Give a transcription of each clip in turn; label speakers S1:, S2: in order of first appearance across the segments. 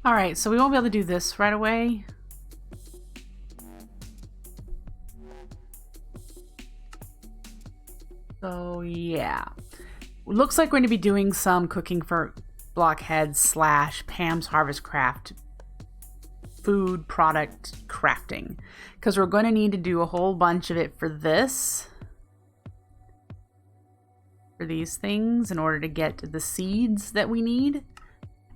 S1: All right, so we won't be able to do this right away. So yeah, looks like we're going to be doing some cooking for blockheads / Pam's Harvest Craft food product crafting, because we're going to need to do a whole bunch of it for this, for these things, in order to get the seeds that we need.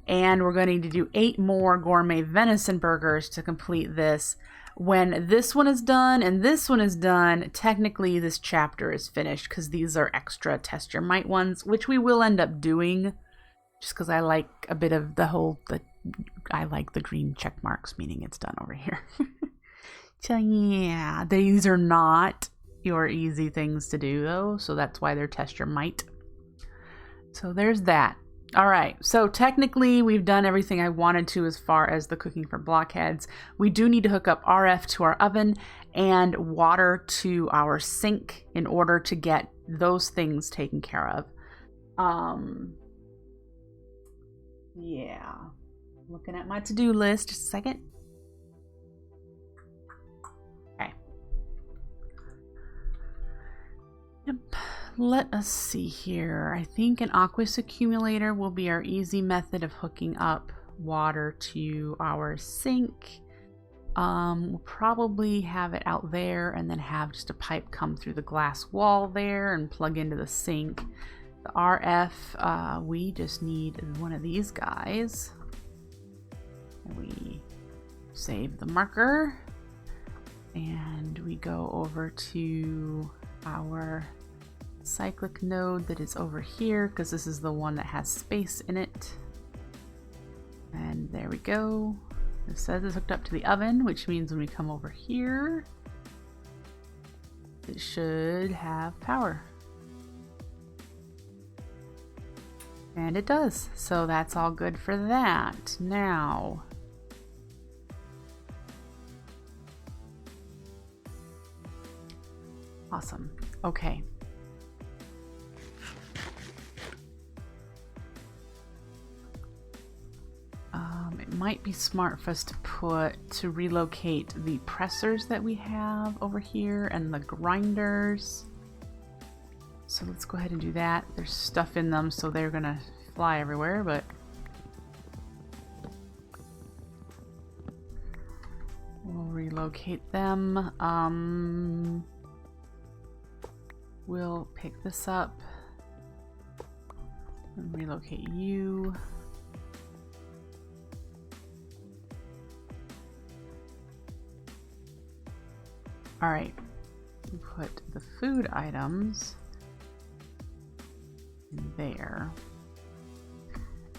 S1: And we're going to need to do 8 more gourmet venison burgers to complete this. When this one is done and this one is done, technically this chapter is finished, because these are extra test your might ones, which we will end up doing, just because I like a bit of I like the green check marks, meaning it's done over here. So yeah, these are not your easy things to do though, so that's why they're test your might. So there's that. All right, so technically we've done everything I wanted to as far as the cooking for blockheads. We do need to hook up RF to our oven and water to our sink in order to get those things taken care of. Yeah, looking at my to-do list, just a second. Okay. Yep. Let us see here. I think an Aqueous Accumulator will be our easy method of hooking up water to our sink. We'll probably have it out there and then have just a pipe come through the glass wall there and plug into the sink. The RF, we just need one of these guys. We save the marker and we go over to our cyclic node that is over here, because this is the one that has space in it. And there we go. It says it's hooked up to the oven, which means when we come over here, it should have power. And it does. So that's all good for that. Now, awesome. Okay. It might be smart for us to relocate the pressers that we have over here and the grinders. So let's go ahead and do that. There's stuff in them, so they're gonna fly everywhere, but we'll relocate them. We'll pick this up and relocate you. All right, we put the food items in there,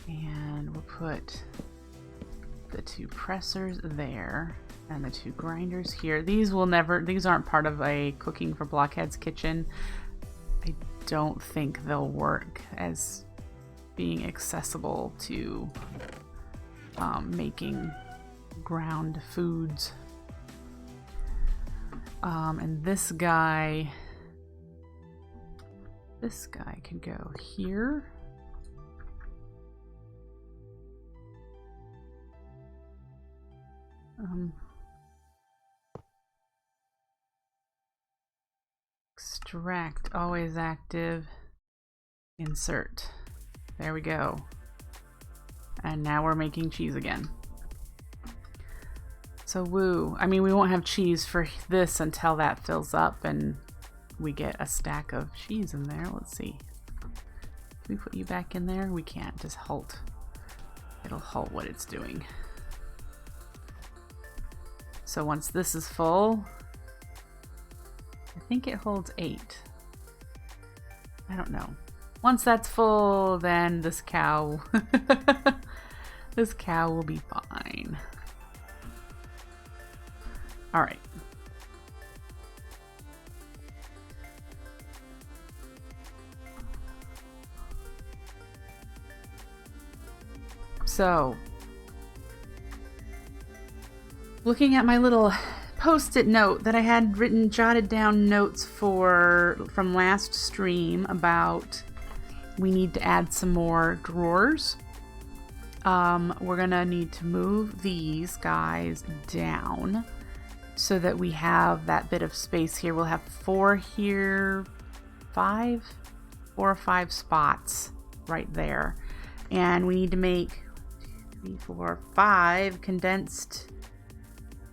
S1: and we'll put the 2 pressers there and the 2 grinders here. These aren't part of a cooking for blockheads kitchen. I don't think they'll work as being accessible to making ground foods. And this guy can go here. Extract, always active. Insert. There we go. And now we're making cheese again. So woo. I mean, we won't have cheese for this until that fills up and we get a stack of cheese in there. Let's see. Can we put you back in there? We can't. Just halt. It'll halt what it's doing. So once this is full, I think it holds 8. I don't know. Once that's full, then this cow this cow will be fine. All right. So, looking at my little post-it note that I had jotted down notes from last stream about we need to add some more drawers. we're gonna need to move these guys down so that we have that bit of space here. We'll have 4 here, 4 or 5 spots right there. And we need to make 3, 4, 5 condensed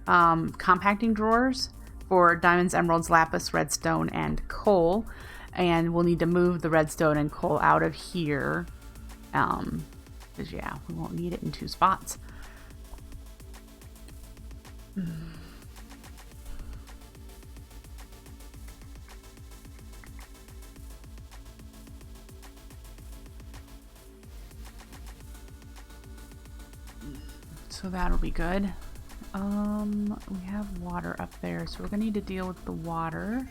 S1: compacting drawers for diamonds, emeralds, lapis, redstone, and coal. And we'll need to move the redstone and coal out of here. Because yeah, we won't need it in 2 spots. So that'll be good. We have water up there, so we're gonna need to deal with the water.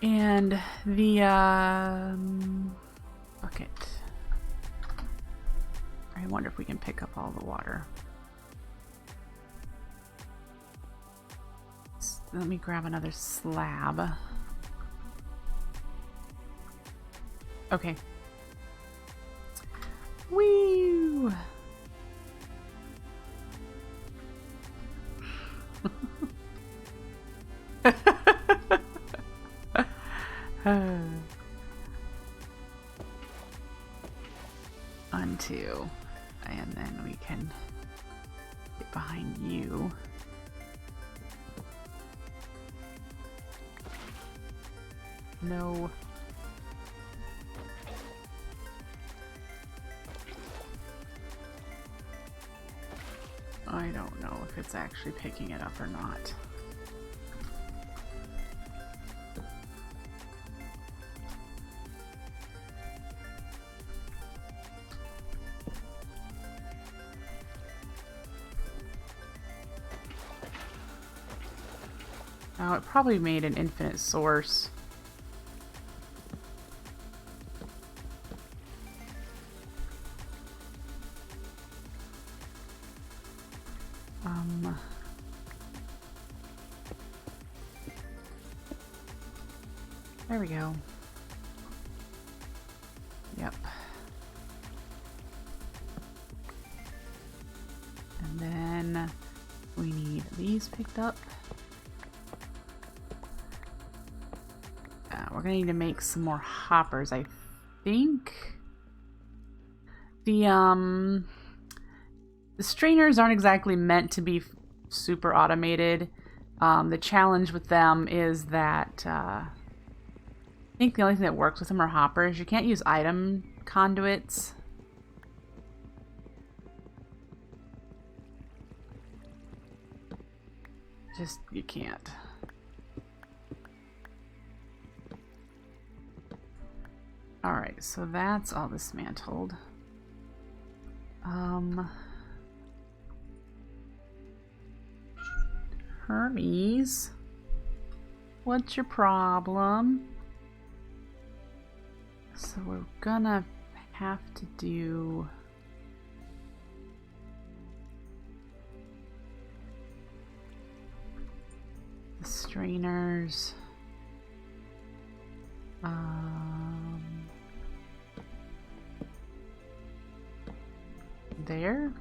S1: And the bucket. I wonder if we can pick up all the water. Let me grab another slab. Okay. Woo! Onto, and then we can get behind you. No. I don't know if it's actually picking it up or not. Oh, it probably made an infinite source. There we go. Yep. And then we need these picked up. We're gonna need to make some more hoppers, I think. The strainers aren't exactly meant to be super automated. The challenge with them is that I think the only thing that works with them are hoppers. You can't use item conduits. Just, you can't. Alright, so that's all dismantled. Hermes, what's your problem? So we're gonna have to do the strainers. There.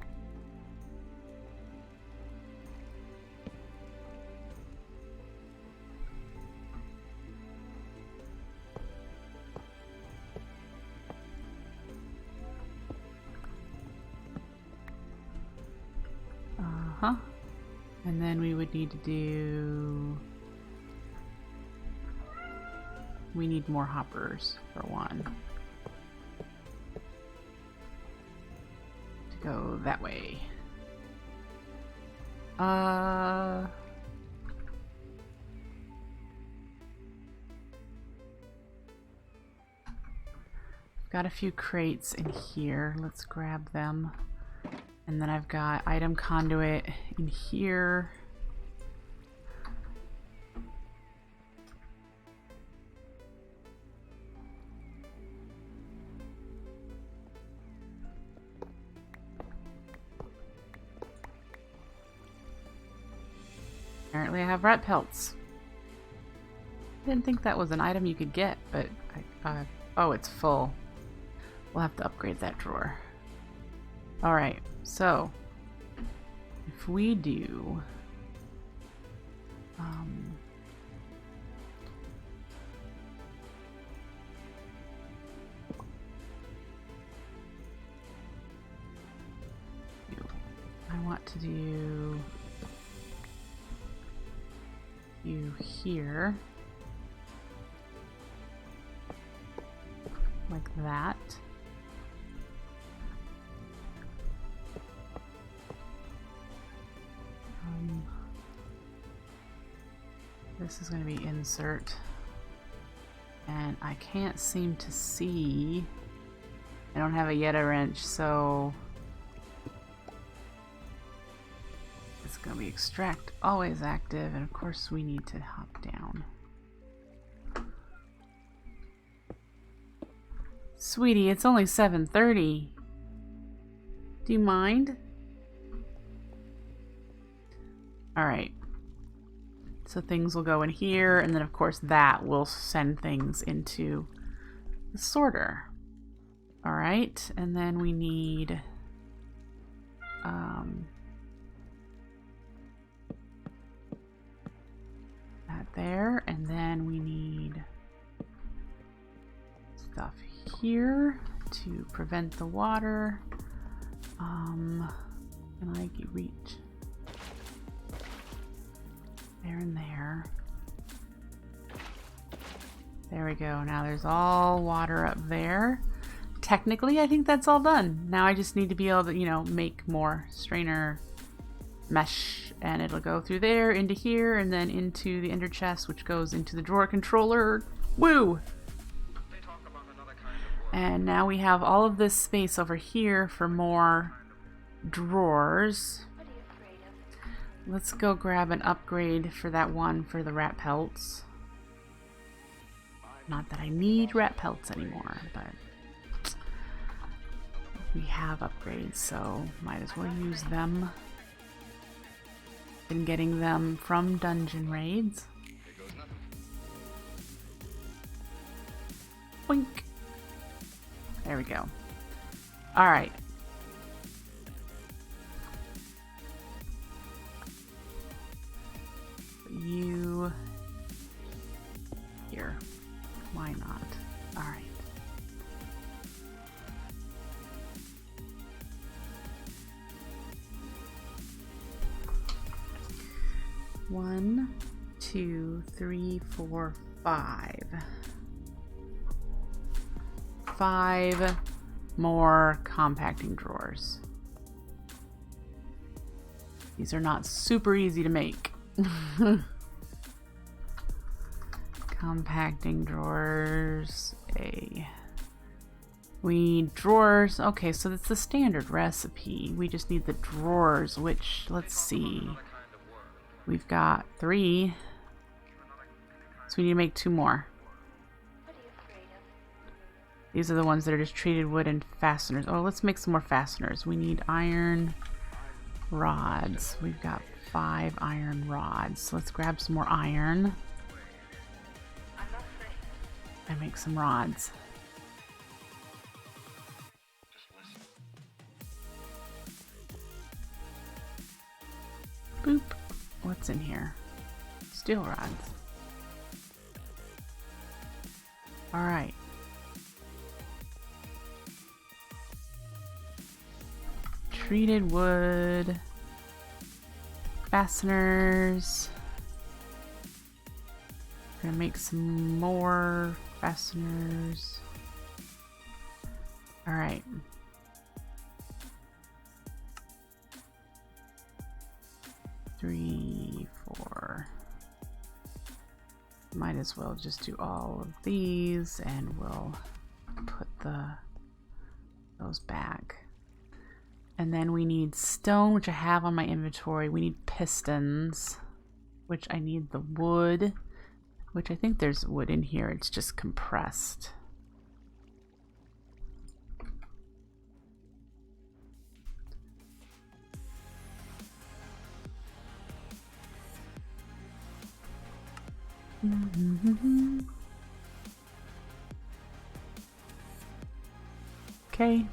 S1: And then we would need to do... We need more hoppers, for one. To go that way. Got a few crates in here. Let's grab them. And then I've got item conduit in here. Apparently I have rat pelts. didn't think that was an item you could get, but oh, it's full. We'll have to upgrade that drawer. Alright, so if we do I want to do you here, like that. This is going to be insert, and I can't seem to see. I don't have a Yeta wrench, so it's going to be extract always active, and of course we need to hop down. Sweetie, it's only 7:30. Do you mind? Alright. So things will go in here, and then of course that will send things into the sorter. Alright, and then we need that there, and then we need stuff here to prevent the water. Can I reach there and there? There we go. Now there's all water up there. Technically, I think that's all done. Now I just need to be able to, you know, make more strainer mesh, and it'll go through there, into here, and then into the ender chest, which goes into the drawer controller. Woo! And now we have all of this space over here for more drawers. Let's go grab an upgrade for that one for the rat pelts. Not that I need rat pelts anymore, but we have upgrades, so might as well use them. Been getting them from dungeon raids. Boink. There we go. Alright. You here. Why not? Alright. One, two, three, four, five. 5 more compacting drawers. These are not super easy to make. Compacting drawers. We need drawers. Okay, so that's the standard recipe. We just need the drawers, which, let's see. We've got 3. So we need to make 2 more. These are the ones that are just treated wood and fasteners. Oh, let's make some more fasteners. We need iron rods. We've got 5 iron rods. So let's grab some more iron and make some rods. Boop. What's in here? Steel rods. All right. Treated wood, fasteners. We're gonna make some more fasteners. All right. Three, 4. Might as well just do all of these, and we'll put those back. And then we need stone, which I have on my inventory. We need pistons, which I need the wood, which I think there's wood in here. It's just compressed. Okay.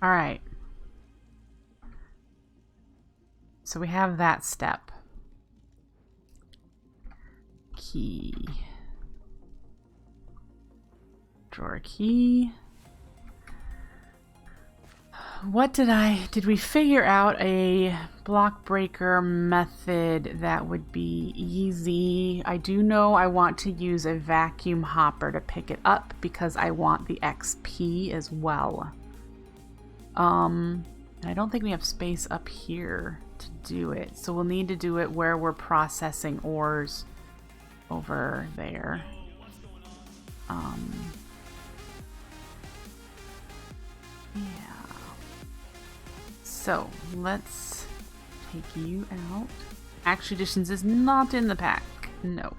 S1: All right. So we have that step. Key. Drawer key. What did we figure out a block breaker method that would be easy? I do know I want to use a vacuum hopper to pick it up because I want the XP as well. I don't think we have space up here to do it, so we'll need to do it where we're processing ores over there. Yeah. So let's take you out. Action Editions is not in the pack. No.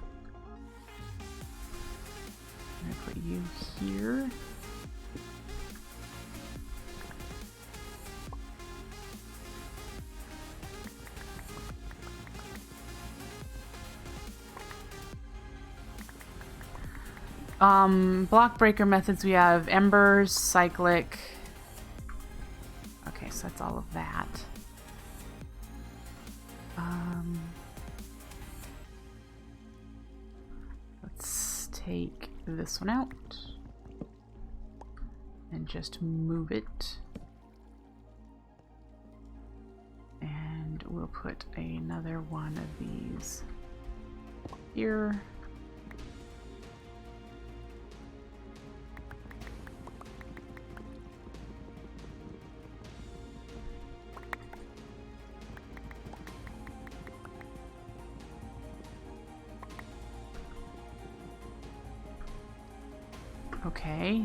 S1: I'm gonna put you here. Block breaker methods, we have embers, cyclic. Okay, so that's all of that. Let's take this one out and just move it. And we'll put another one of these here. Okay.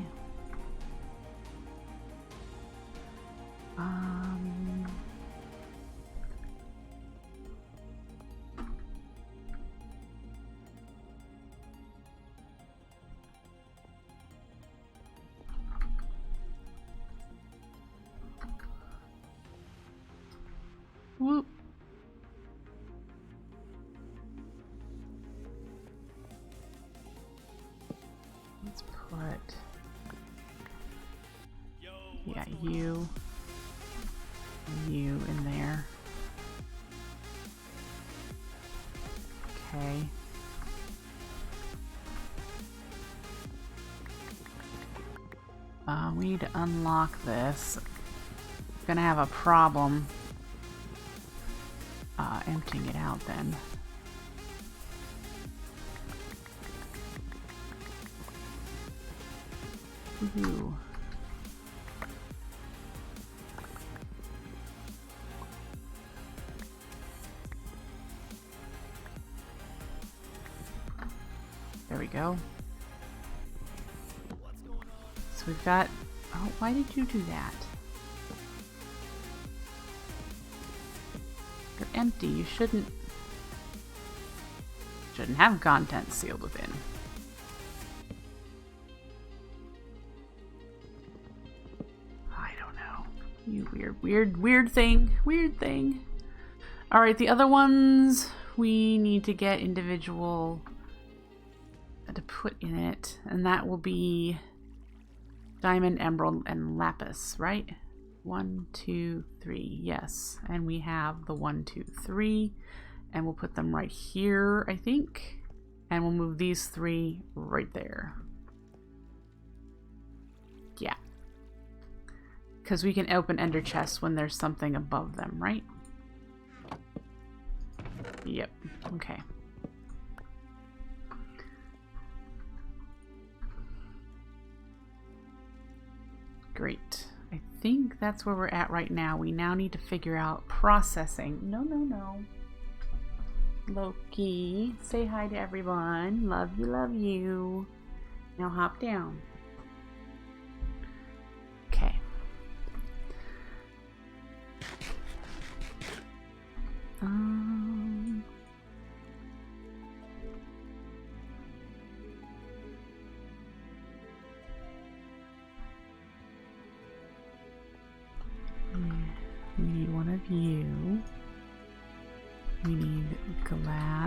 S1: Whoop. Let's put, yeah, you in there. Okay. We need to unlock this. Gonna have a problem emptying it out then. Woohoo. There we go. So we've got... Oh, why did you do that? You're empty. You shouldn't have contents sealed within. I don't know. You weird thing. All right, the other ones we need to get individual to put in it, and that will be diamond, emerald, and lapis, right? 1, 2, 3, yes. And we have the 1, 2, 3, and we'll put them right here, I think. And we'll move these 3 right there. Yeah. Because we can open ender chests when there's something above them, right? Yep. Okay. Great. I think that's where we're at right now. We now need to figure out processing. No. Loki, say hi to everyone. Love you. Now hop down. Okay.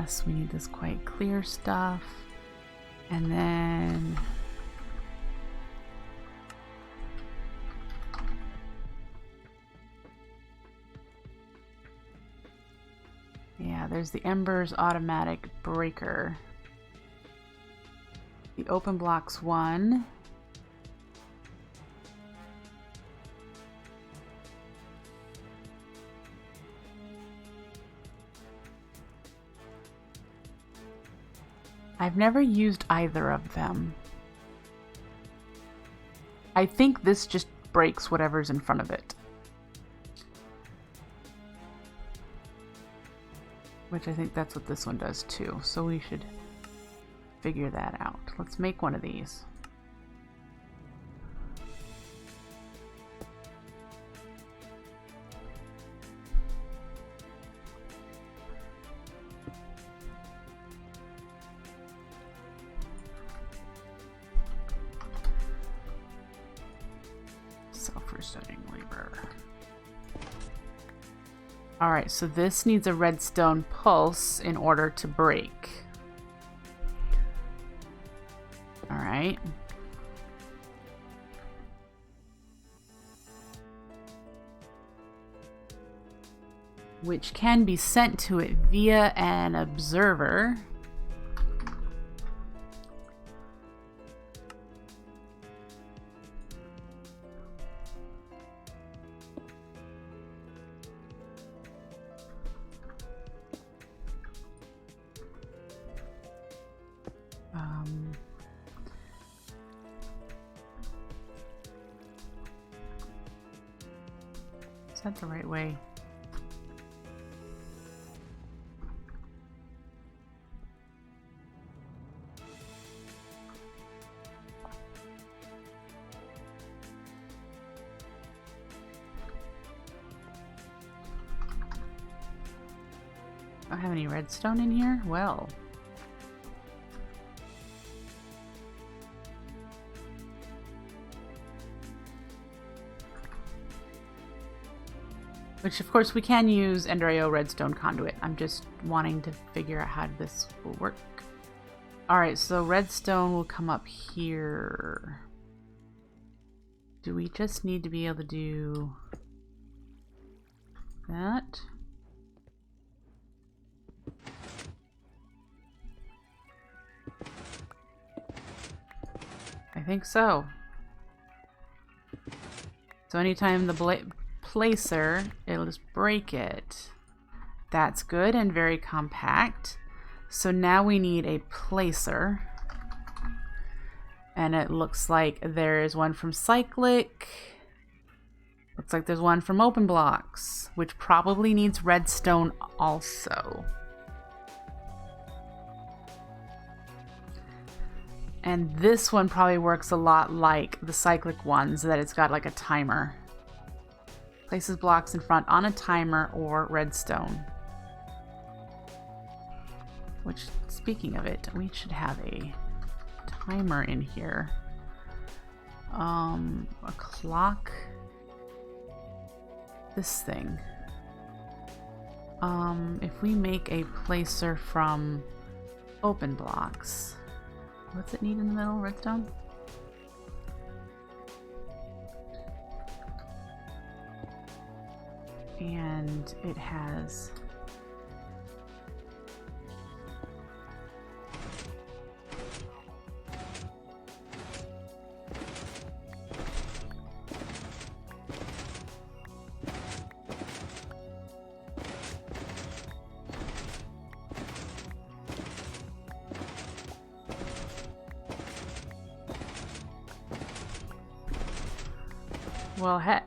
S1: Yes, we need this quite clear stuff. And then yeah, there's the Embers automatic breaker. The open blocks one. I've never used either of them. I think this just breaks whatever's in front of it. Which I think that's what this one does too. So we should figure that out. Let's make one of these. Self-resetting lever. Alright, so this needs a redstone pulse in order to break. Alright. Which can be sent to it via an observer. Is that the right way? Don't have any redstone in here? Well. Which, of course, we can use Ender IO Redstone Conduit. I'm just wanting to figure out how this will work. Alright, so redstone will come up here. Do we just need to be able to do that? I think so. So anytime the placer, it'll just break it. That's good and very compact. So now we need a placer. And it looks like there is one from Cyclic. Looks like there's one from Open Blocks, which probably needs redstone also. And this one probably works a lot like the Cyclic ones, that it's got like a timer. Places blocks in front on a timer or redstone. Which, speaking of it, we should have a timer in here. A clock. This thing. If we make a placer from Open Blocks, what's it need in the middle? Redstone? And it has well, heck.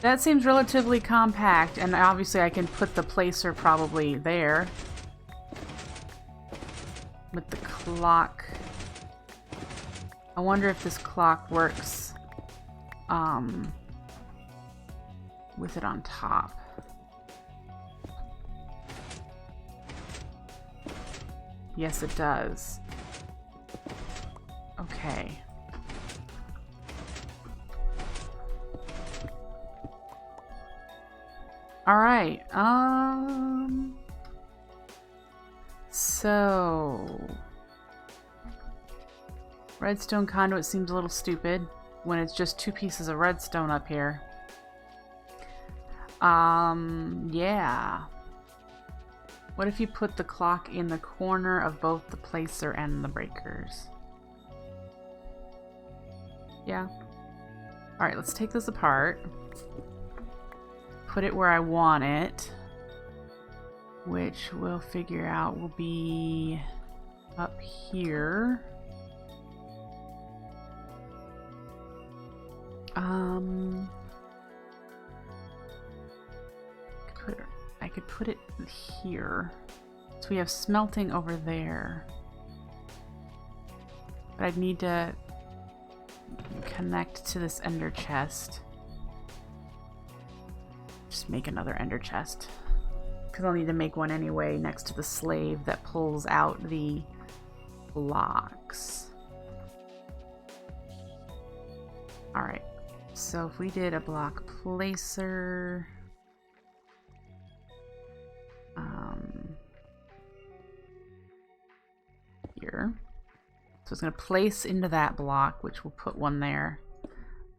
S1: That seems relatively compact, and obviously I can put the placer probably there. With the clock. I wonder if this clock works with it on top. Yes, it does. Okay. Alright, so Redstone Conduit seems a little stupid when it's just 2 pieces of redstone up here. Yeah. What if you put the clock in the corner of both the placer and the breakers? Yeah. Alright, let's take this apart. Put it where I want it. Which we'll figure out will be up here. I could put it here. So we have smelting over there. But I'd need to connect to this ender chest. Just make another ender chest. Because I'll need to make one anyway next to the slave that pulls out the blocks. Alright. So if we did a block placer... here. So it's going to place into that block, which we'll put one there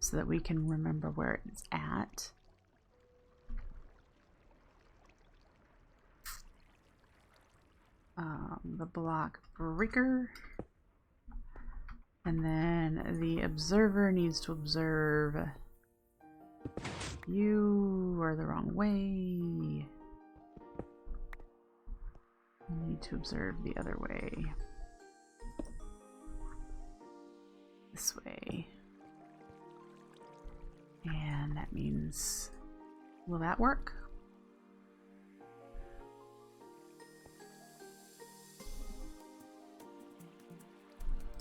S1: so that we can remember where it's at. The block breaker. And then the observer needs to observe. You are the wrong way. You need to observe the other way. This way. And that means, will that work?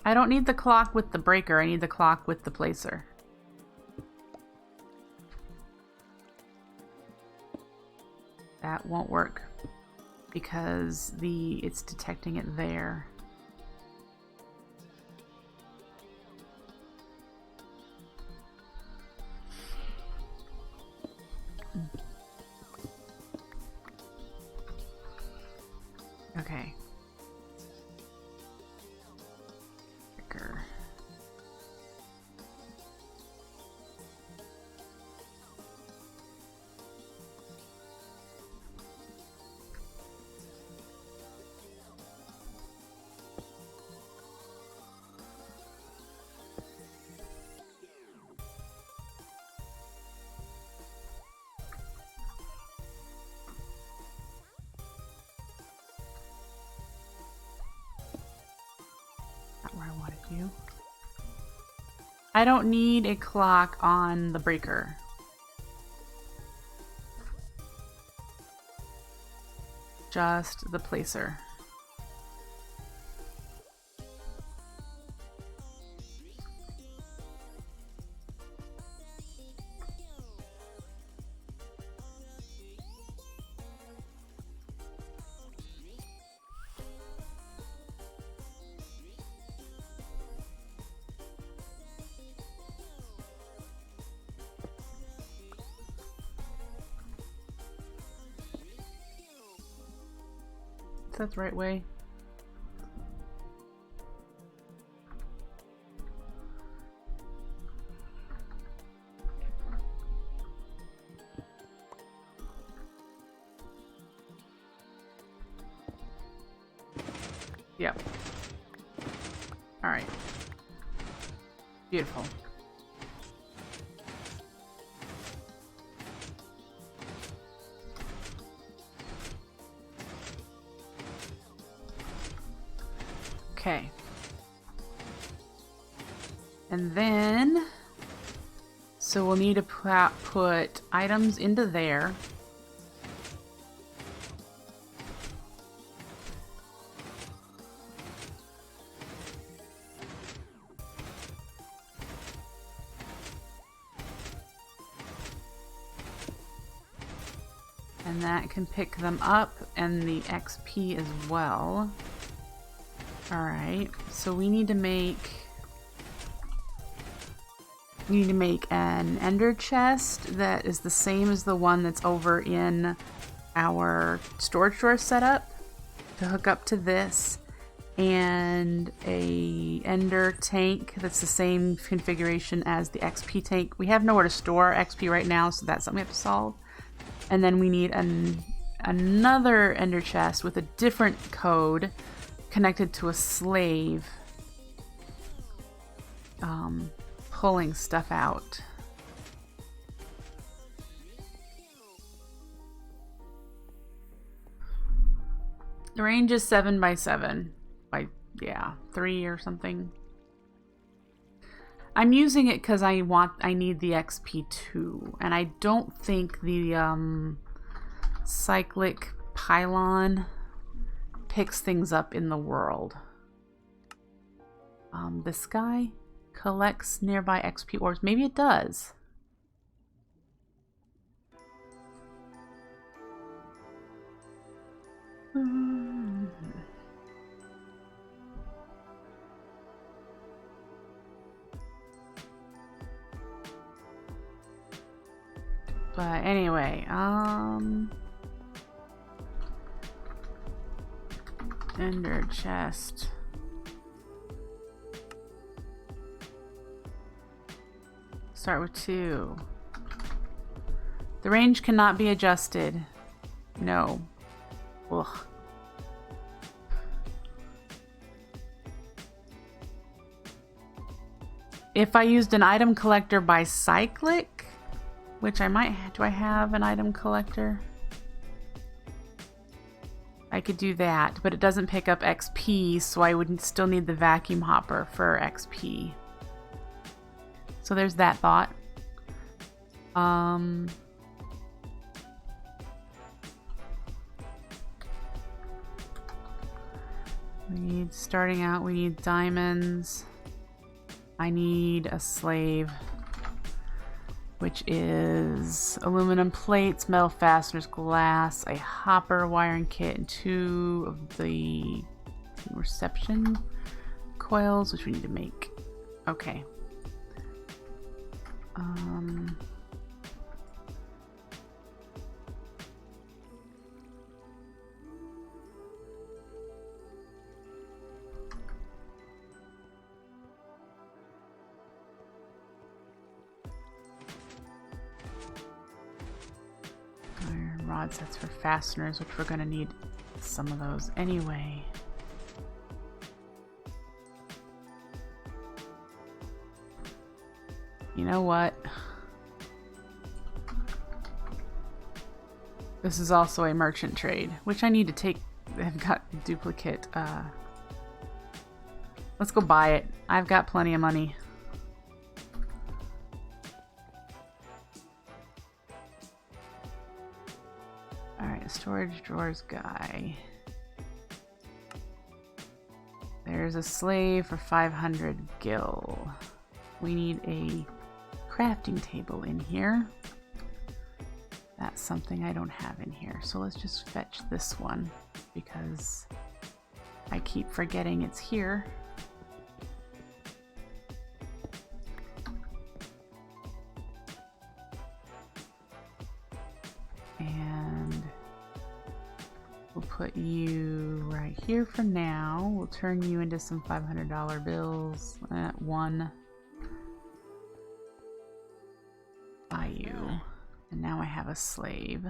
S1: I don't need the clock with the breaker, I need the clock with the placer. That won't work because it's detecting it there. Okay. Breaker. Where I wanted you. I don't need a clock on the breaker. Just the placer. That's the right way. Yep. All right. Beautiful. Okay. And then, so we'll need to put items into there. And that can pick them up and the XP as well. Alright, so we need to make We need to make an ender chest that is the same as the one that's over in our storage drawer setup to hook up to this, and a ender tank that's the same configuration as the XP tank. We have nowhere to store XP right now, so that's something we have to solve. And then we need another ender chest with a different code connected to a slave pulling stuff out. The range is 7 by 7 by, yeah, 3 or something. I'm using it because I need the XP too, and I don't think the cyclic pylon picks things up in the world. This guy collects nearby XP ores. Maybe it does. But anyway, ender chest. Start with 2. The range cannot be adjusted. No. Ugh. If I used an item collector by cyclic, which I might, do I have an item collector? I could do that, but it doesn't pick up XP, so I would still need the vacuum hopper for XP. So there's that thought. Starting out, we need diamonds. I need a slave, which is aluminum plates, metal fasteners, glass, a hopper, wiring kit, and 2 of the reception coils, which we need to make. Okay. Iron rod sets for fasteners, which we're going to need some of those anyway. You know what? This is also a merchant trade, which I need to take. I've got duplicate. Let's go buy it. I've got plenty of money. Alright, storage drawers guy. There's a slave for 500 gil. We need a crafting table in here. That's something I don't have in here. So let's just fetch this one because I keep forgetting it's here. And we'll put you right here for now. We'll turn you into some $500 bills at 1. Buy you. And now I have a slave.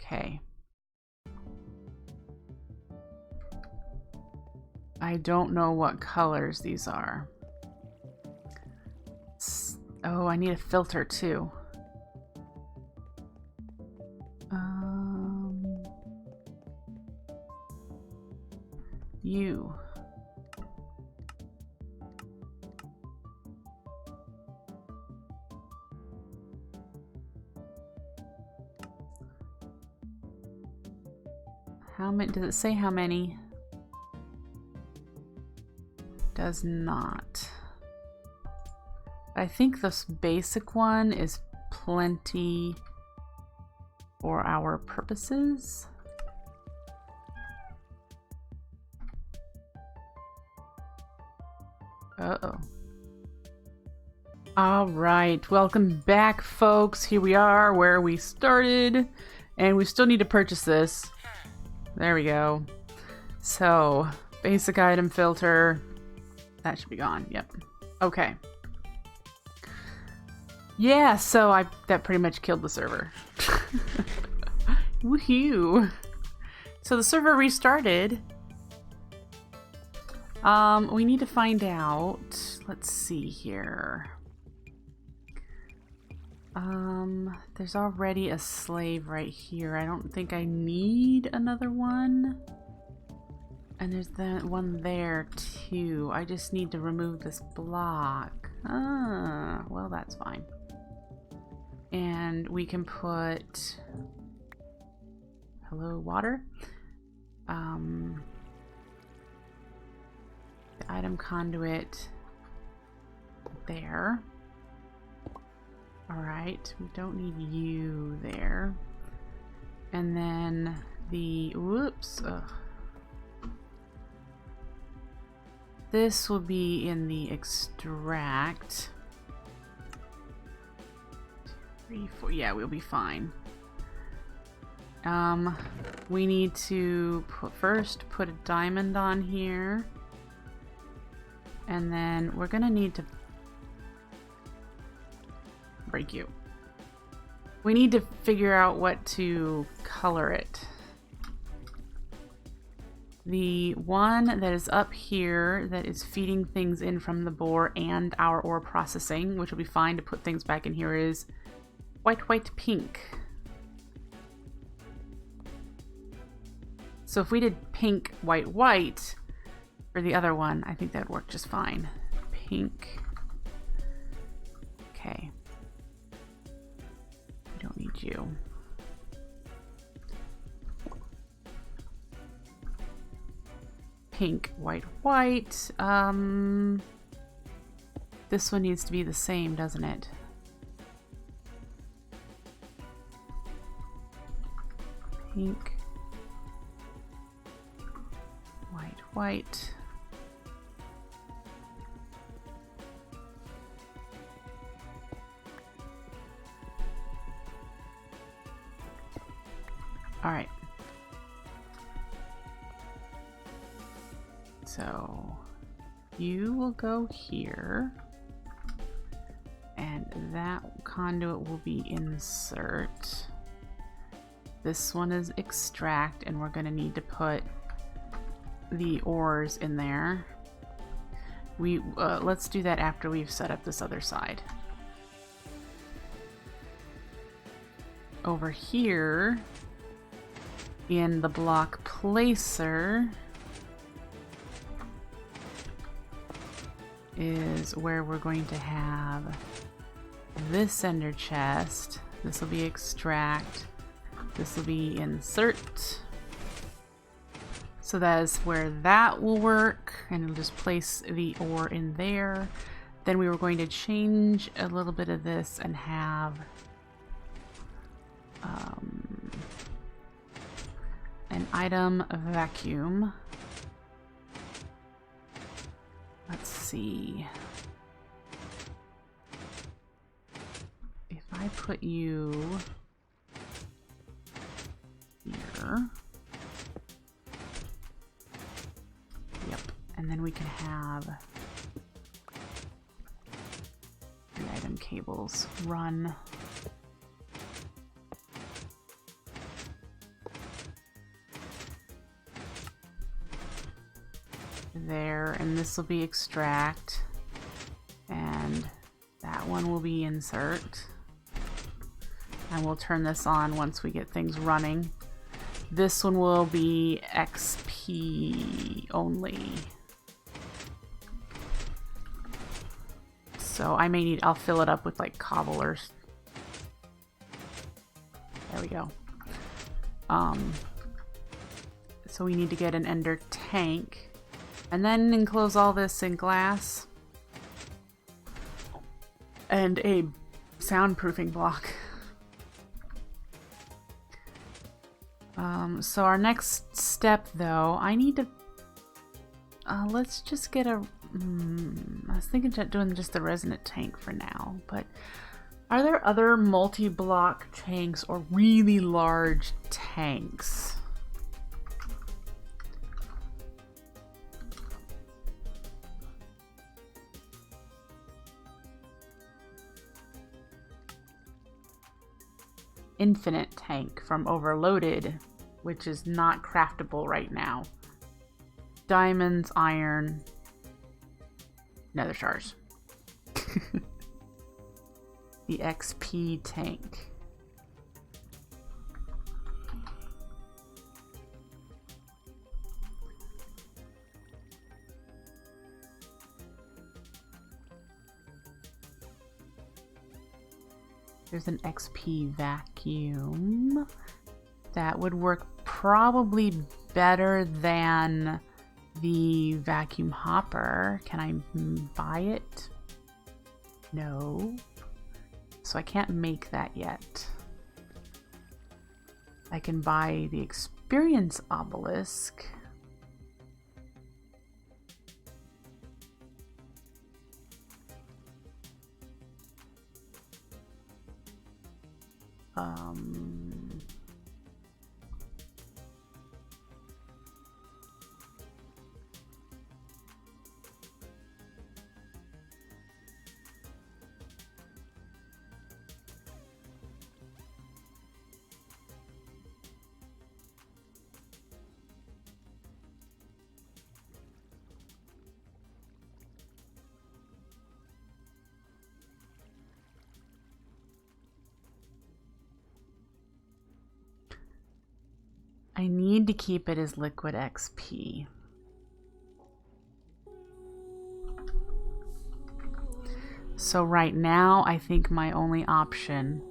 S1: Okay. I don't know what colors these are. Oh, I need a filter too. You. How many? Does it say how many? Does not. I think this basic one is plenty for our purposes. Uh-oh. All right, welcome back, folks. Here we are where we started, and we still need to purchase this. There we go. So, basic item filter. That should be gone. Yep. Okay. Yeah, so that pretty much killed the server. Woohoo! So the server restarted. We need to find out. Let's see here. There's already a slave right here. I don't think I need another one. And there's that one there too. I just need to remove this block. Ah, well, that's fine. And we can put, hello, water. The item conduit there. Alright, we don't need you there. And then the, whoops, ugh. This will be in the extract. 3, 4, yeah, we'll be fine. We need to first put a diamond on here. And then we're gonna need to break you. We need to figure out what to color it. The one that is up here that is feeding things in from the bore and our ore processing, which will be fine to put things back in here, is white, white, pink. So if we did pink, white, white for the other one, I think that'd work just fine. Pink. Okay. We don't need you. Pink, white, white. This one needs to be the same, doesn't it? Pink, white, white. All right. So you will go here, and that conduit will be insert. This one is extract, and we're going to need to put the ores in there. Let's do that after we've set up this other side. Over here in the block placer is where we're going to have this ender chest. This will be extract. This will be insert. So that is where that will work, and it'll just place the ore in there. Then we were going to change a little bit of this and have an item vacuum. Let's see. If I put you here. Yep. And then we can have the item cables run. There, and this will be extract, and that one will be insert, and we'll turn this on once we get things running. This one will be XP only, so I'll fill it up with like cobblers. There we go. So we need to get an ender tank. And then enclose all this in glass and a soundproofing block. So our next step, though, I need to let's just get a I was thinking of doing just the resonant tank for now, but are there other multi-block tanks or really large tanks? Infinite tank from Overloaded, which is not craftable right now. Diamonds, iron, nether stars. The XP tank. There's an XP vacuum. That would work probably better than the vacuum hopper. Can I buy it? No. So I can't make that yet. I can buy the experience obelisk. I need to keep it as liquid XP. So right now, I think my only option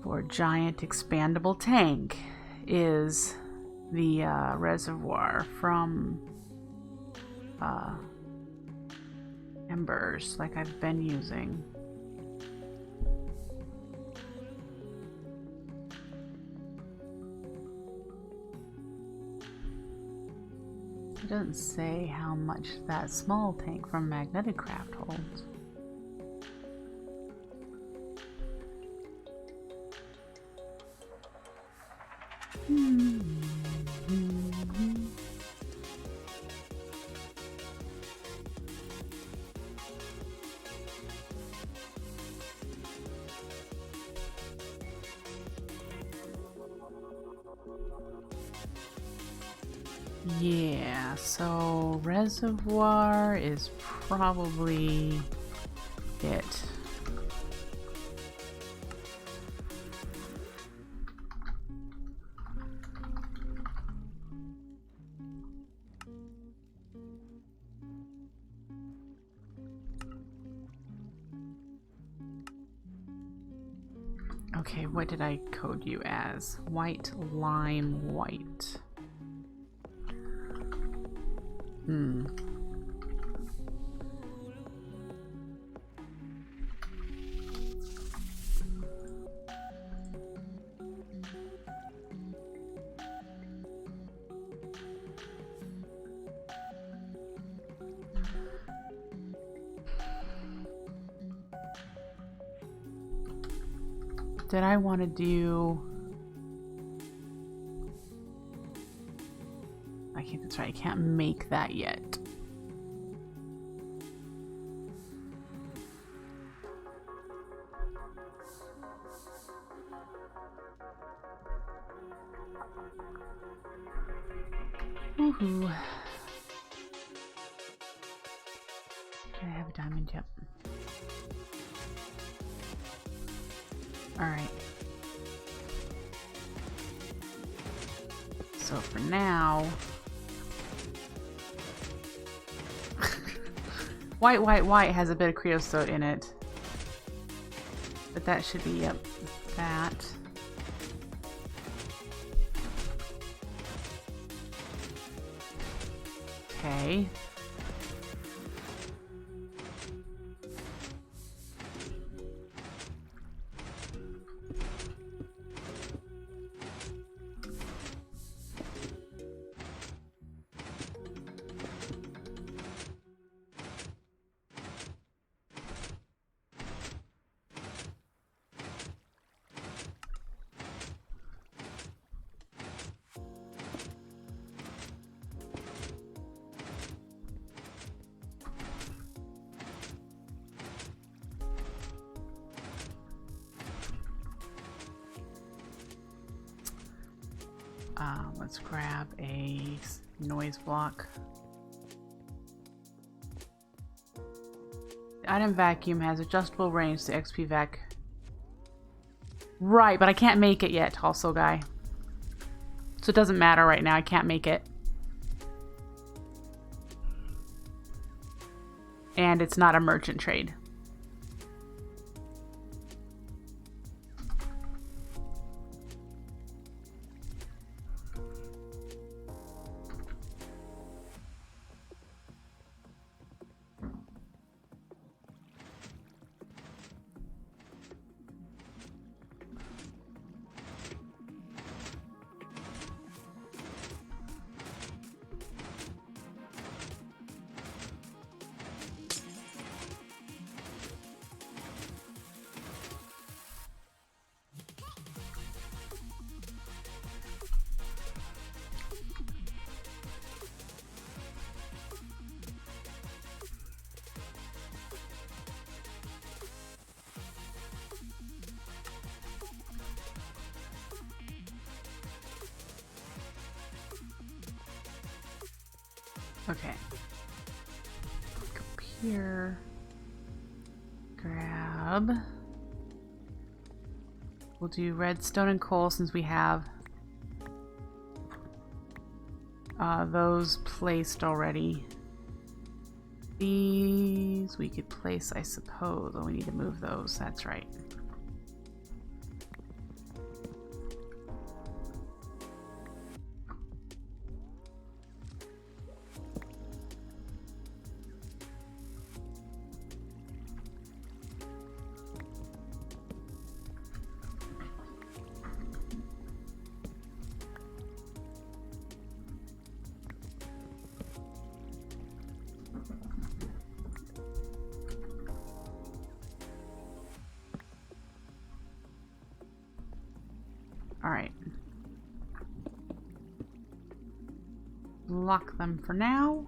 S1: for giant expandable tank is the reservoir from Embers, like I've been using. It doesn't say how much that small tank from Magneticraft holds. Yeah, so reservoir is probably it. Okay, what did I code you as? White, lime, white. Did I want to do... I can't, that's right, I can't make that yet. Woohoo. Do I have a diamond? Yep. Alright. So for now... White has a bit of creosote in it. But that should be, yep, that. Okay. Let's grab a noise block. The item vacuum has adjustable range to XP vac. Right, but I can't make it yet, also guy. So it doesn't matter right now, I can't make it. And it's not a merchant trade. Okay. Go up here. Grab. We'll do redstone and coal since we have those placed already. These we could place, I suppose. Oh, we need to move those. That's right. All right. Lock them for now.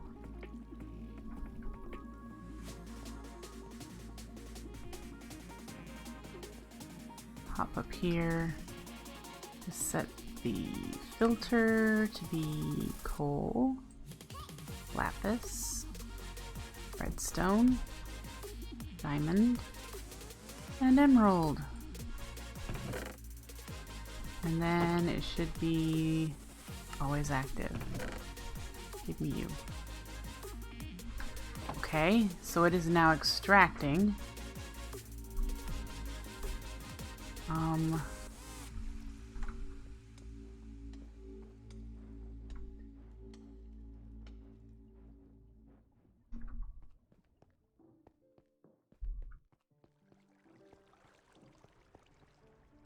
S1: Hop up here. Just set the filter to be coal, lapis, redstone, diamond, and emerald. And then it should be always active. Give me you. Okay, so it is now extracting.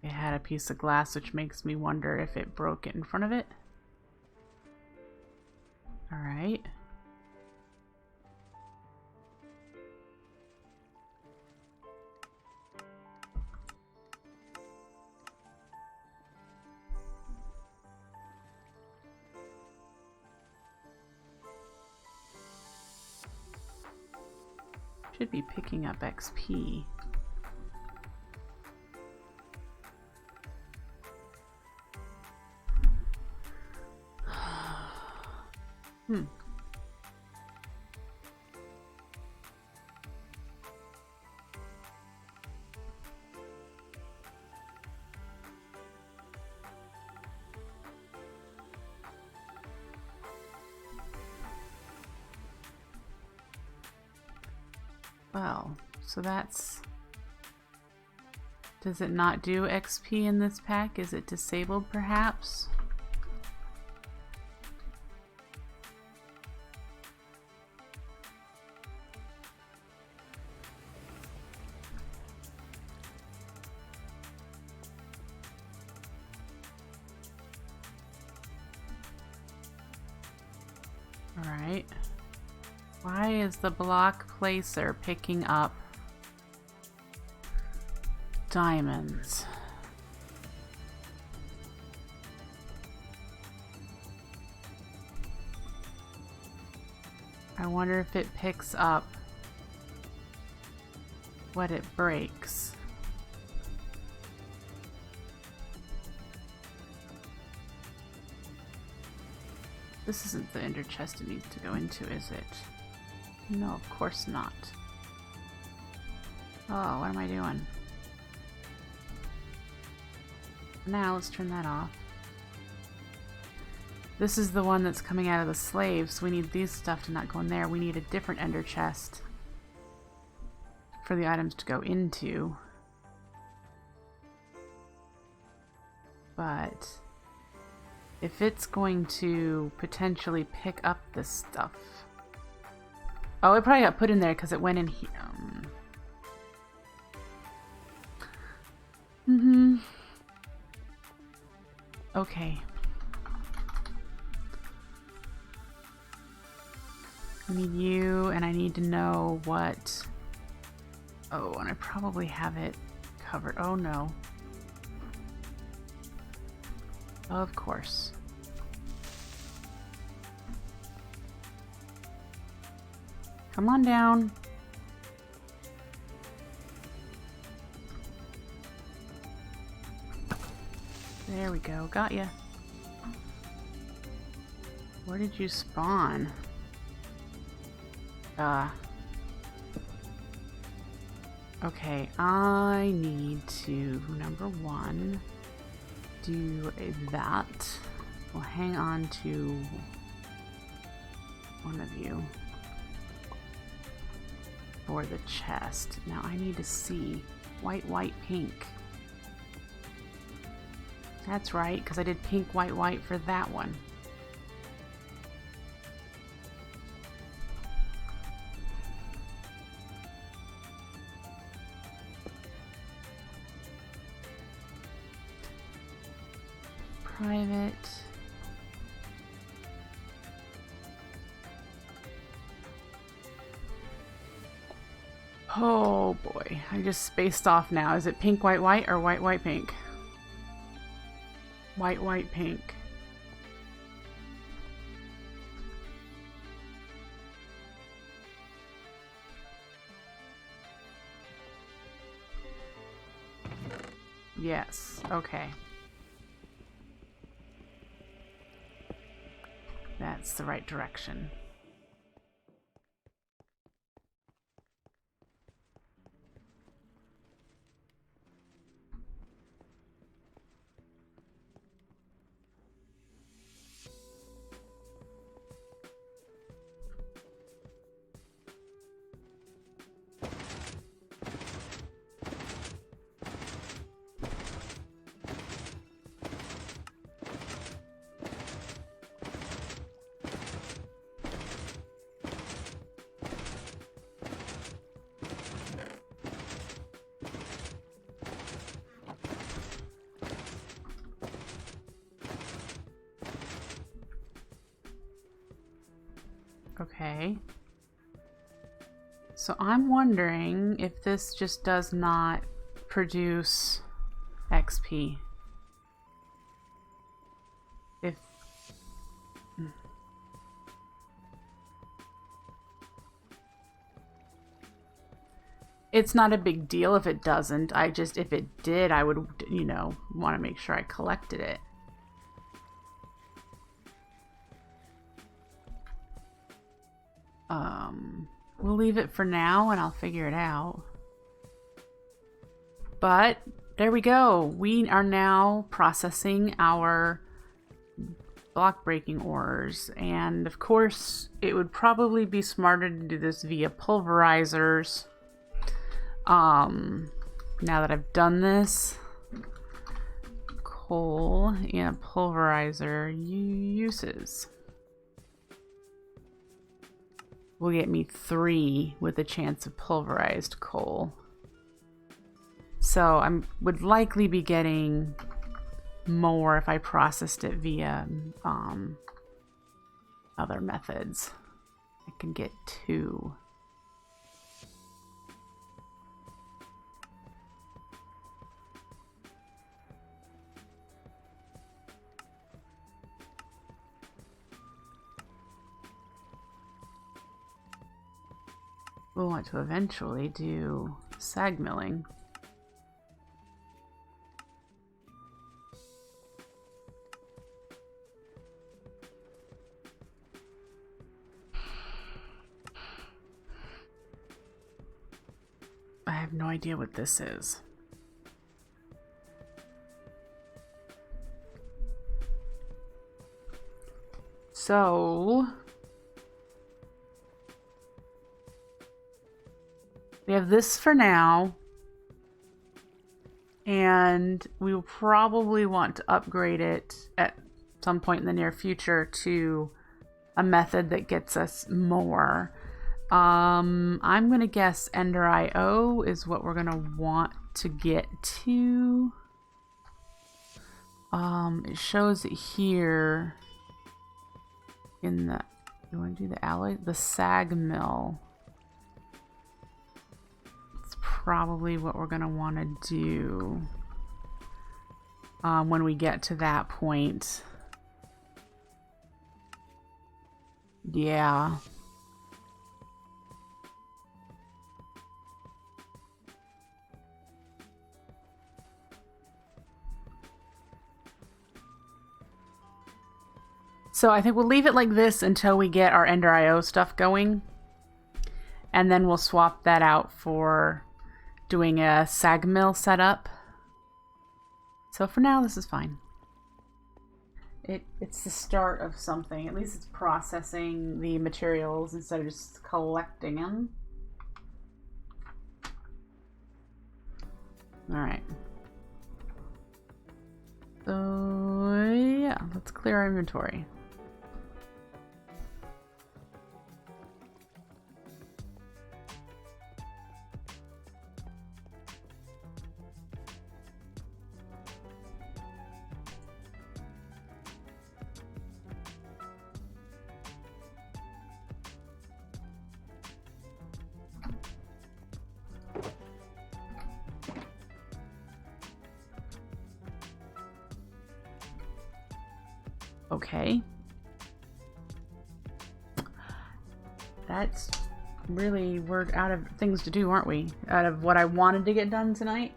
S1: It had a piece of glass, which makes me wonder if it broke it in front of it. All right. Should be picking up XP. Well, so that's... Does it not do XP in this pack? Is it disabled perhaps? Alright. Why is the block placer picking up diamonds? I wonder if it picks up what it breaks. This isn't the ender chest it needs to go into, is it? No, of course not. Oh, what am I doing? Now let's turn that off. This is the one that's coming out of the slave, so we need these stuff to not go in there. We need a different ender chest for the items to go into. But if it's going to potentially pick up this stuff... Oh, it probably got put in there because it went in here. Okay. I need you, and I need to know what... Oh, and I probably have it covered. Oh, no. Of course. Come on down. There we go. Got ya. Where did you spawn? Okay, I need to, number one, do that. We'll hang on to one of you for the chest. Now I need to see white, white, pink. That's right, because I did pink, white, white for that one. Private. Oh boy, I just spaced off now. Is it pink, white, white, or white, white, pink? White, white, pink. Yes, okay. That's the right direction. Okay. So I'm wondering if this just does not produce XP. If... It's not a big deal if it doesn't. I just, if it did, I would, you know, want to make sure I collected it. We'll leave it for now and I'll figure it out. But there we go. We are now processing our block breaking ores. And of course, it would probably be smarter to do this via pulverizers. Now that I've done this, coal in a pulverizer uses will get me 3 with a chance of pulverized coal. So I would likely be getting more if I processed it via other methods. I can get 2. We'll want to eventually do sag milling. have no idea what this is. So we have this for now, and we will probably want to upgrade it at some point in the near future to a method that gets us more. I'm gonna guess Ender IO is what we're gonna want to get to. It shows it here in the, you want to do the alloy? The sag mill. It's probably what we're gonna want to do when we get to that point. Yeah. So I think we'll leave it like this until we get our Ender IO stuff going. And then we'll swap that out for doing a sag mill setup. So for now, this is fine. It's the start of something. At least it's processing the materials instead of just collecting them. Alright. So yeah, let's clear our inventory. Okay. That's really, we're out of things to do, aren't we? Out of what I wanted to get done tonight.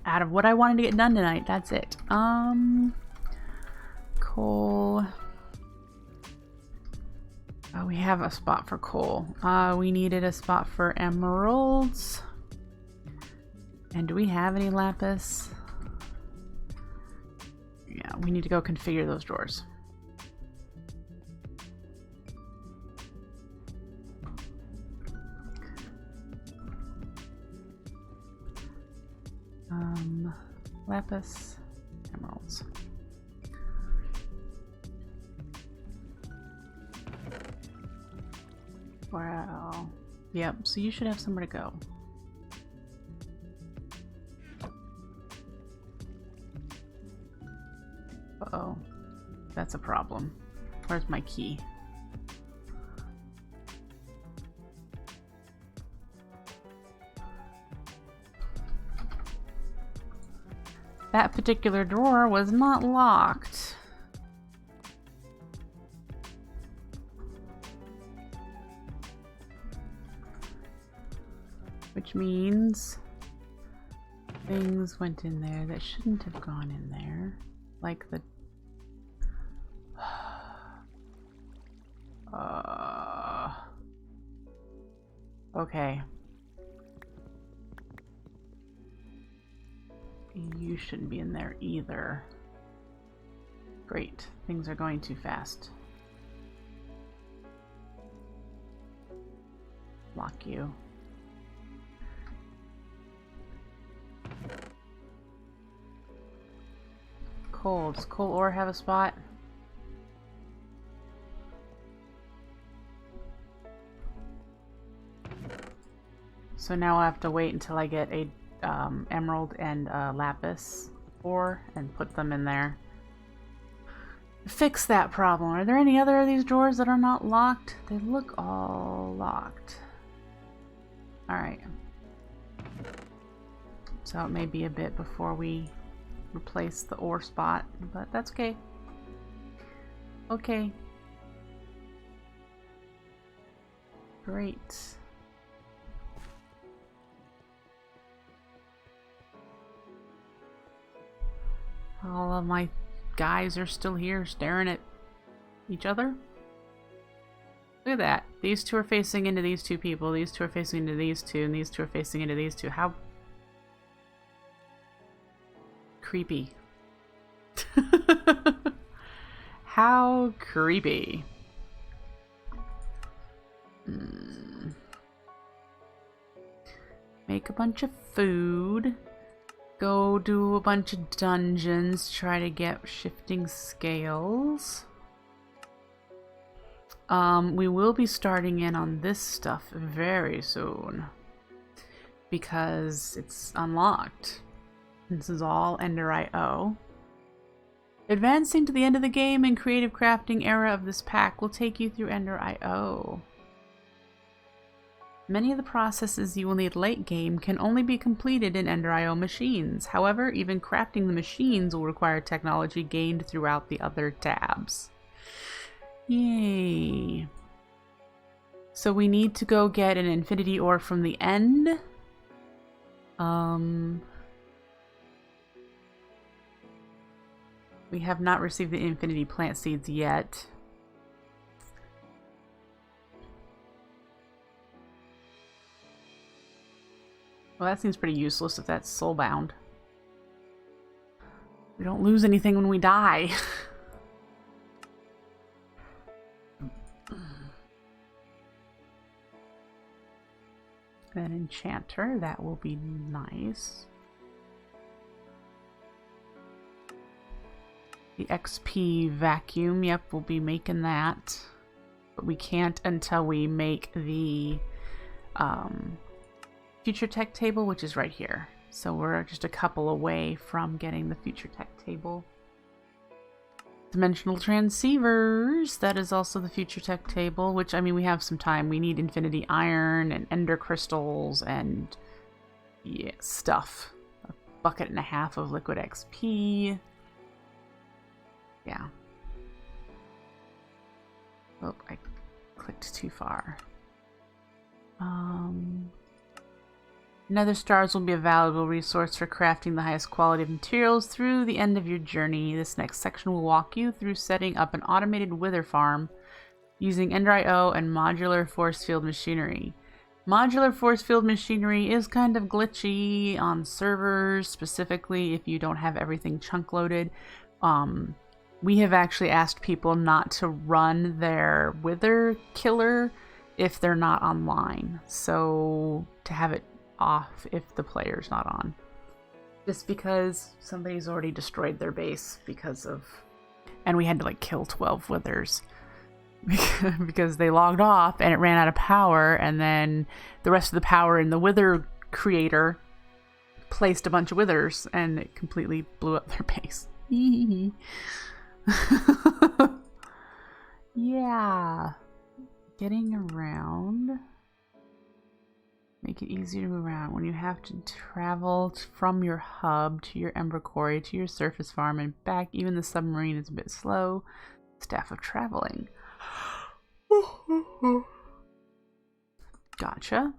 S1: Out of what I wanted to get done tonight, that's it. Coal. Oh, we have a spot for coal. We needed a spot for emeralds. And do we have any lapis? Yeah, we need to go configure those drawers. Lapis, emeralds. Wow. Yep, so you should have somewhere to go. Uh-oh. That's a problem. Where's my key? That particular drawer was not locked. Which means things went in there that shouldn't have gone in there. Like the... Okay. You shouldn't be in there either. Great. Things are going too fast. Lock you. Coal. Does coal ore have a spot? So now I have to wait until I get a emerald and lapis ore and put them in there. Fix that problem. Are there any other of these drawers that are not locked? They look all locked. Alright. So it may be a bit before we replace the ore spot, but that's okay. Okay. Great. All of my guys are still here staring at each other. Look at at that. These two are facing into these two people. These two are facing into these two. And these two are facing into these two. How creepy. How creepy. Make a bunch of food. Go do a bunch of dungeons. Try to get shifting scales. We will be starting in on this stuff very soon. Because it's unlocked. This is all Ender IO. Advancing to the end of the game and creative crafting era of this pack will take you through Ender IO. Many of the processes you will need late game can only be completed in Ender IO machines. However, even crafting the machines will require technology gained throughout the other tabs. Yay. So we need to go get an infinity ore from the end. We have not received the infinity plant seeds yet. Well, that seems pretty useless if that's soulbound. We don't lose anything when we die. An enchanter, that will be nice. The XP vacuum, yep, we'll be making that. But we can't until we make the future tech table, which is right here. So we're just a couple away from getting the future tech table. Dimensional transceivers, that is also the future tech table, which, I mean, we have some time. We need infinity iron and ender crystals and, yeah, stuff. A bucket and a half of liquid XP. Yeah. Oh, I clicked too far. Nether stars will be a valuable resource for crafting the highest quality of materials through the end of your journey. This next section will walk you through setting up an automated wither farm using Ender IO and modular force field machinery. Modular force field machinery is kind of glitchy on servers, specifically if you don't have everything chunk loaded. We have actually asked people not to run their wither killer if they're not online. So to have it off if the player's not on. Just because somebody's already destroyed their base because of... And we had to like kill 12 withers. Because they logged off and it ran out of power, and then the rest of the power in the wither creator placed a bunch of withers and it completely blew up their base. Yeah. Getting around. Make it easier to move around. When you have to travel from your hub to your ember quarry to your surface farm and back, even the submarine is a bit slow. Staff of traveling. Gotcha.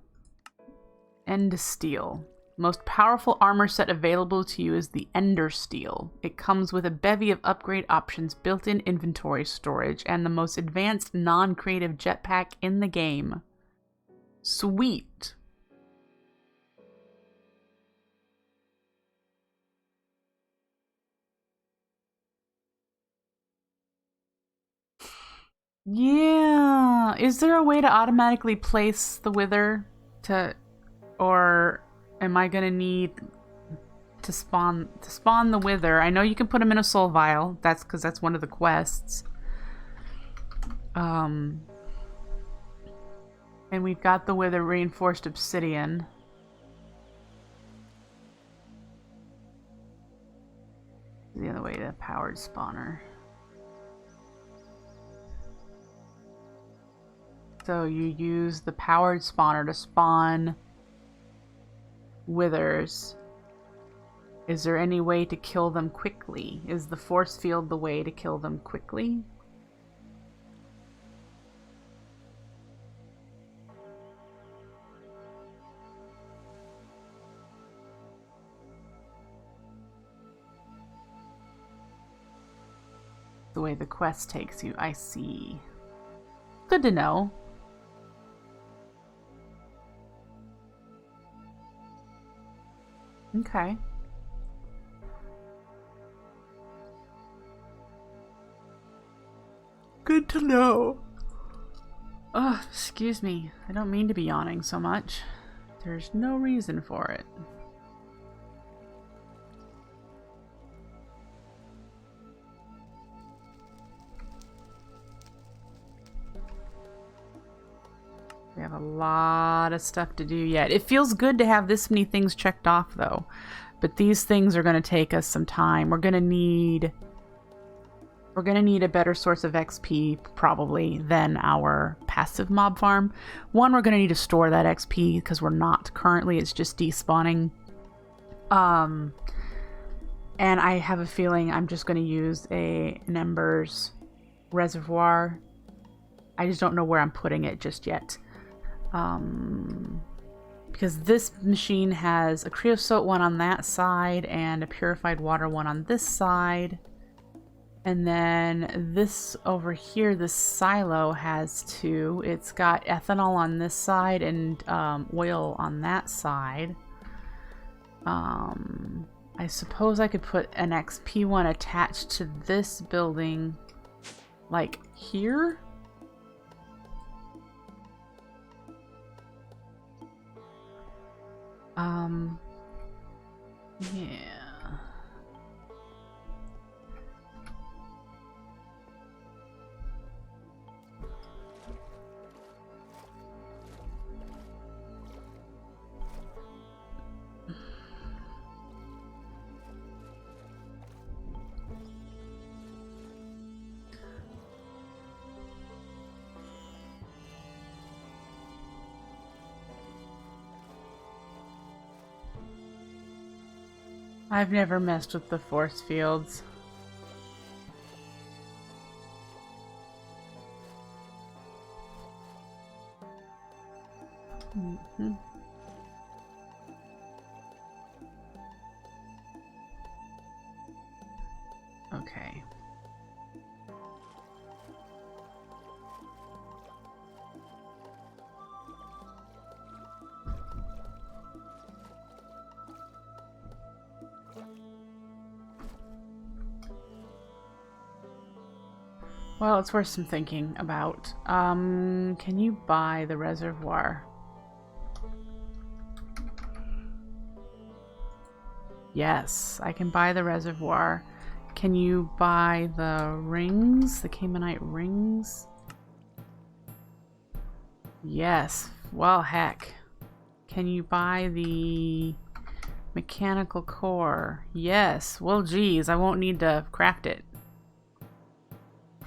S1: End steel. Most powerful armor set available to you is the Ender Steel. It comes with a bevy of upgrade options, built-in inventory storage, and the most advanced non-creative jetpack in the game. Sweet. Yeah. Is there a way to automatically place the wither or am I gonna need to spawn the wither? I know you can put them in a soul vial. That's because that's one of the quests. And we've got the wither reinforced obsidian. The other way to powered spawner. So you use the powered spawner to spawn withers. Is there any way to kill them quickly? Is the force field the way to kill them quickly? The way the quest takes you, I see. Good to know. Okay. Good to know. Oh, excuse me. I don't mean to be yawning so much. There's no reason for it. We have a lot of stuff to do yet. It feels good to have this many things checked off, though. But these things are going to take us some time. We're going to need a better source of XP, probably, than our passive mob farm. One, we're going to need to store that XP, because we're not currently. It's just despawning. And I have a feeling I'm just going to use an Embers reservoir. I just don't know where I'm putting it just yet. Because this machine has a creosote one on that side and a purified water one on this side. And then this over here, this silo has two. It's got ethanol on this side and oil on that side. I suppose I could put an XP one attached to this building, like here. Yeah. I've never messed with the force fields. Mm-hmm. Okay. Well, it's worth some thinking about. Can you buy the reservoir? Yes, I can buy the reservoir. Can you buy the rings? The Caymanite rings? Yes. Well, heck. Can you buy the mechanical core? Yes. Well, geez, I won't need to craft it.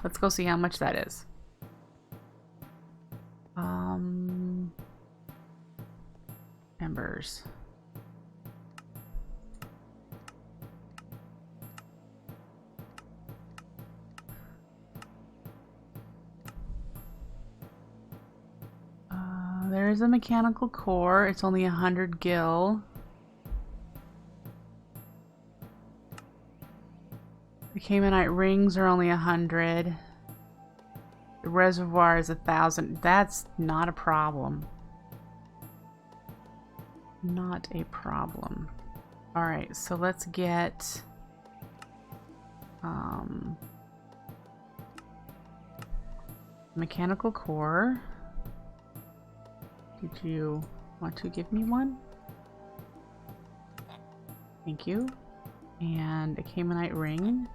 S1: Let's go see how much that is. Embers. There's a mechanical core. It's only 100 gil. The Caymanite rings are only 100. The reservoir is 1,000. That's not a problem. Not a problem. Alright, so let's get... mechanical core. Did you want to give me one? Thank you. And a Caymanite ring.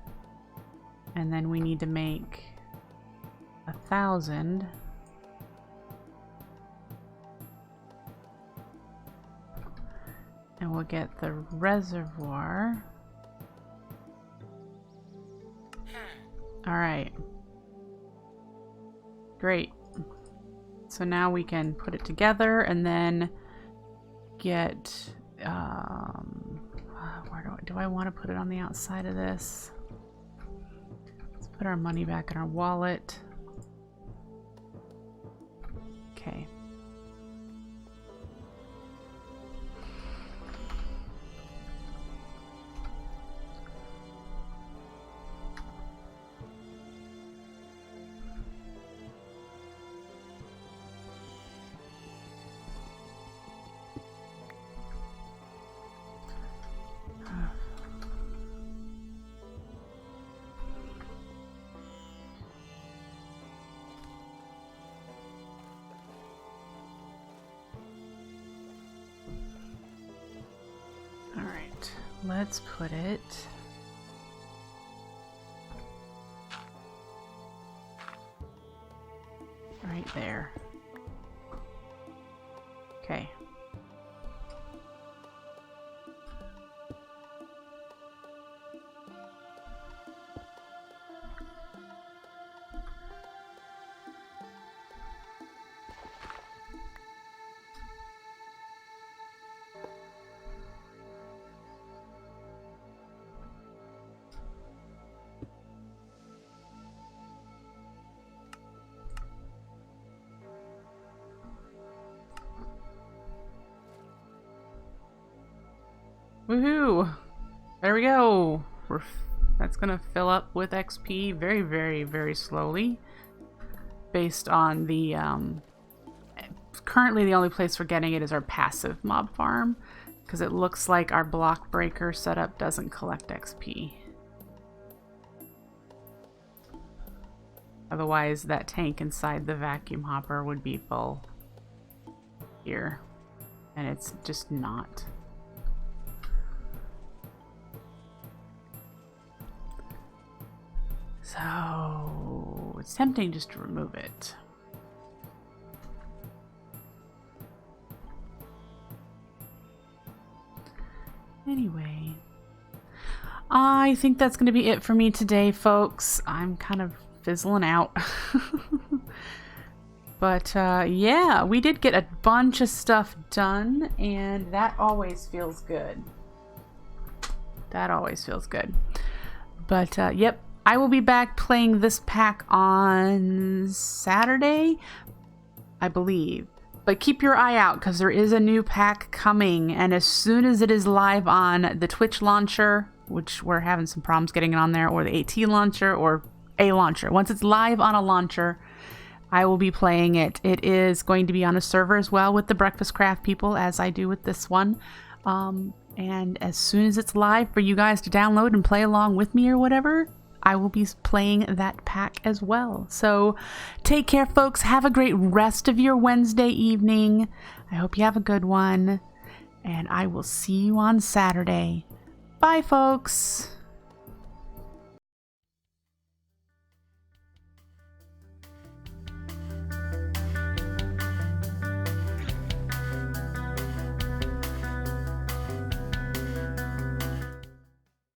S1: And then we need to make 1,000. And we'll get the reservoir. Alright. Great. So now we can put it together and then get... where do I want to put it on the outside of this? Let's put our money back in our wallet. Okay. let's put it right there. Okay. Woohoo! There we go. That's gonna fill up with XP very, very, very slowly. Based on the currently the only place we're getting it is our passive mob farm, because it looks like our block breaker setup doesn't collect XP. Otherwise, that tank inside the vacuum hopper would be full here, and it's just not. So it's tempting just to remove it. Anyway, I think that's going to be it for me today, folks. I'm kind of fizzling out. But yeah, we did get a bunch of stuff done, and that always feels good. That always feels good. But yep, I will be back playing this pack on Saturday, I believe. But keep your eye out, because there is a new pack coming, and as soon as it is live on the Twitch launcher, which we're having some problems getting it on there, or the AT launcher, or a launcher. Once it's live on a launcher, I will be playing it. It is going to be on a server as well with the Breakfastcraft people, as I do with this one. And as soon as it's live for you guys to download and play along with me or whatever, I will be playing that pack as well. So take care, folks. Have a great rest of your Wednesday evening. I hope you have a good one. And I will see you on Saturday. Bye, folks.